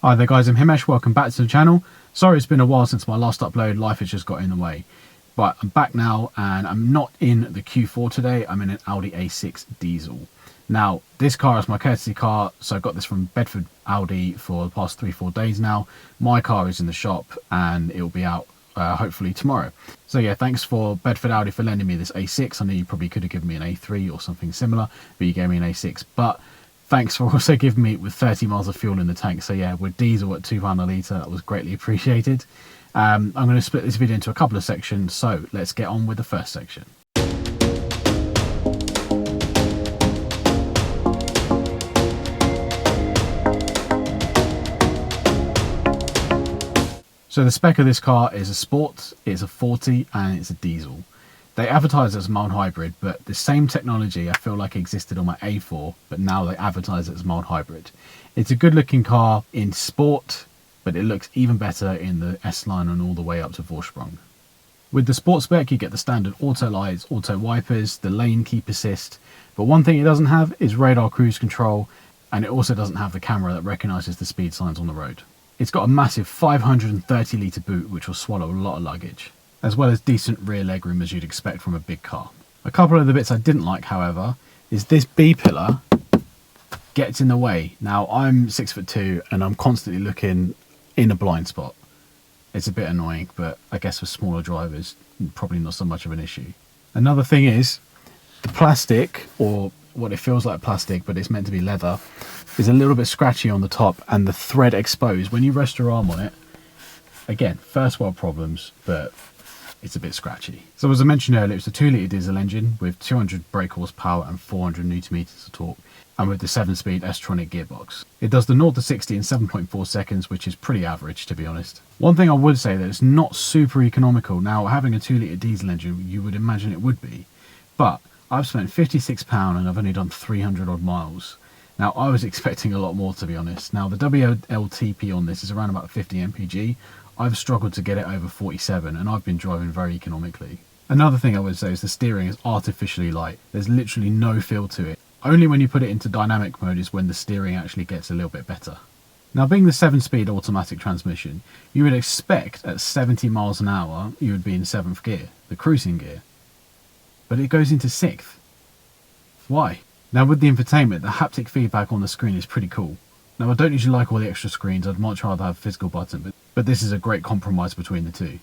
Hi there guys, I'm Himesh, welcome back to the channel. Sorry it's been a while since my last upload, life has just got in the way. But I'm back now and I'm not in the Q4 today, I'm in an Audi A6 Diesel. Now this car is my courtesy car, so I got this from Bedford Audi for the past 3-4 days now. My car is in the shop and it will be out hopefully tomorrow. So yeah, thanks for Bedford Audi for lending me this A6. I know you probably could have given me an A3 or something similar, but you gave me an A6. But thanks for also giving me it with 30 miles of fuel in the tank. So yeah, with diesel at £2 a litre, that was greatly appreciated. I'm going to split this video into a couple of sections, so let's get on with the first section. So the spec of this car is a Sport, it's a 40 and it's a diesel. They advertise it as mild hybrid, but the same technology I feel like existed on my A4, but now they advertise it as mild hybrid. It's a good looking car in Sport, but it looks even better in the S-Line and all the way up to Vorsprung. With the Sport spec you get the standard auto lights, auto wipers, the lane keep assist, but one thing it doesn't have is radar cruise control, and it also doesn't have the camera that recognises the speed signs on the road. It's got a massive 530 litre boot which will swallow a lot of luggage, as well as decent rear legroom as you'd expect from a big car. A couple of the bits I didn't like, however, is this B-pillar gets in the way. Now I'm 6'2" and I'm constantly looking in a blind spot. It's a bit annoying, but I guess for smaller drivers, probably not so much of an issue. Another thing is the plastic, or what it feels like plastic, but it's meant to be leather, is a little bit scratchy on the top and the thread exposed. When you rest your arm on it, again, first world problems, but it's a bit scratchy. So as I mentioned earlier, it's a 2-litre diesel engine with 200 brake horsepower and 400 Nm of torque, and with the 7-speed S-tronic gearbox. It does the 0 to 60 in 7.4 seconds, which is pretty average, to be honest. One thing I would say that it's not super economical. Now, having a 2-litre diesel engine, you would imagine it would be, but I've spent £56 and I've only done 300 odd miles. Now, I was expecting a lot more, to be honest. Now, the WLTP on this is around about 50 mpg. I've struggled to get it over 47 and I've been driving very economically. Another thing I would say is the steering is artificially light. There's literally no feel to it. Only when you put it into dynamic mode is when the steering actually gets a little bit better. Now, being the 7-speed automatic transmission, you would expect at 70 miles an hour you would be in 7th gear, the cruising gear. But it goes into 6th. Why? Now with the infotainment, the haptic feedback on the screen is pretty cool. Now I don't usually like all the extra screens, I'd much rather have a physical button, but this is a great compromise between the two.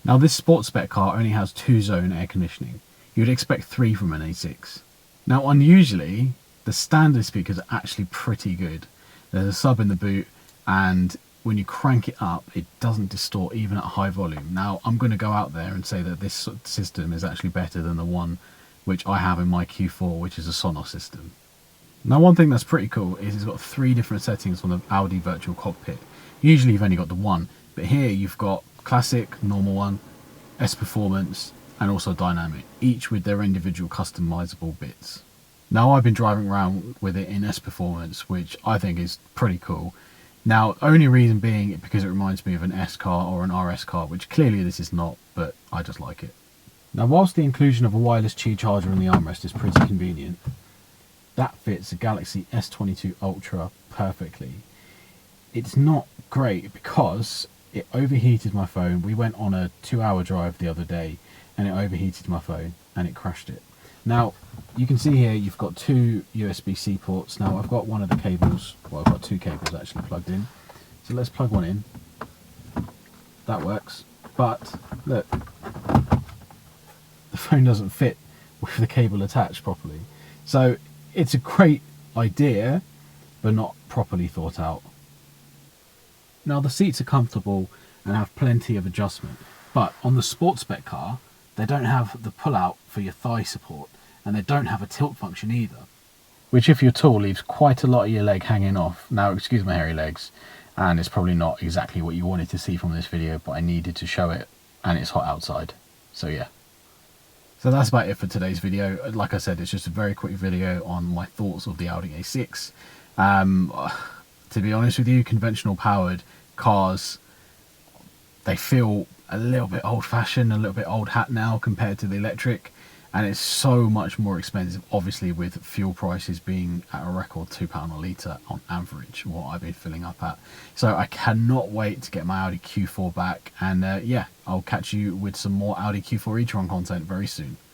Now this sports spec car only has 2-zone air conditioning. You would expect 3 from an A6. Now unusually, the standard speakers are actually pretty good. There's a sub in the boot, and when you crank it up, it doesn't distort even at high volume. Now I'm going to go out there and say that this system is actually better than the one which I have in my Q4, which is a Sonos system. Now one thing that's pretty cool is it's got 3 different settings on the Audi virtual cockpit. Usually you've only got the one, but here you've got classic, normal one, S Performance, and also dynamic, each with their individual customizable bits. Now I've been driving around with it in S Performance, which I think is pretty cool. Now only reason being because it reminds me of an S car or an RS car, which clearly this is not, but I just like it. Now whilst the inclusion of a wireless Qi charger in the armrest is pretty convenient, that fits a Galaxy S22 Ultra perfectly. It's not great because it overheated my phone. We went on a 2-hour drive the other day and it overheated my phone and it crashed it. Now you can see here you've got 2 USB-C ports. Now I've got one of the cables, well I've got 2 cables actually plugged in. So let's plug one in. That works, but look, the phone doesn't fit with the cable attached properly. So it's a great idea, but not properly thought out. Now the seats are comfortable and have plenty of adjustment, but on the sports spec car, they don't have the pull-out for your thigh support, and they don't have a tilt function either, which if you're tall leaves quite a lot of your leg hanging off. Now excuse my hairy legs, and it's probably not exactly what you wanted to see from this video, but I needed to show it, and it's hot outside, so yeah. So that's about it for today's video. Like I said, it's just a very quick video on my thoughts of the Audi A6. To be honest with you, conventional powered cars, they feel a little bit old-fashioned, a little bit old hat now compared to the electric. and it's so much more expensive, obviously, with fuel prices being at a record £2 a litre on average, what I've been filling up at. So I cannot wait to get my Audi Q4 back, and yeah, I'll catch you with some more Audi Q4 e-tron content very soon.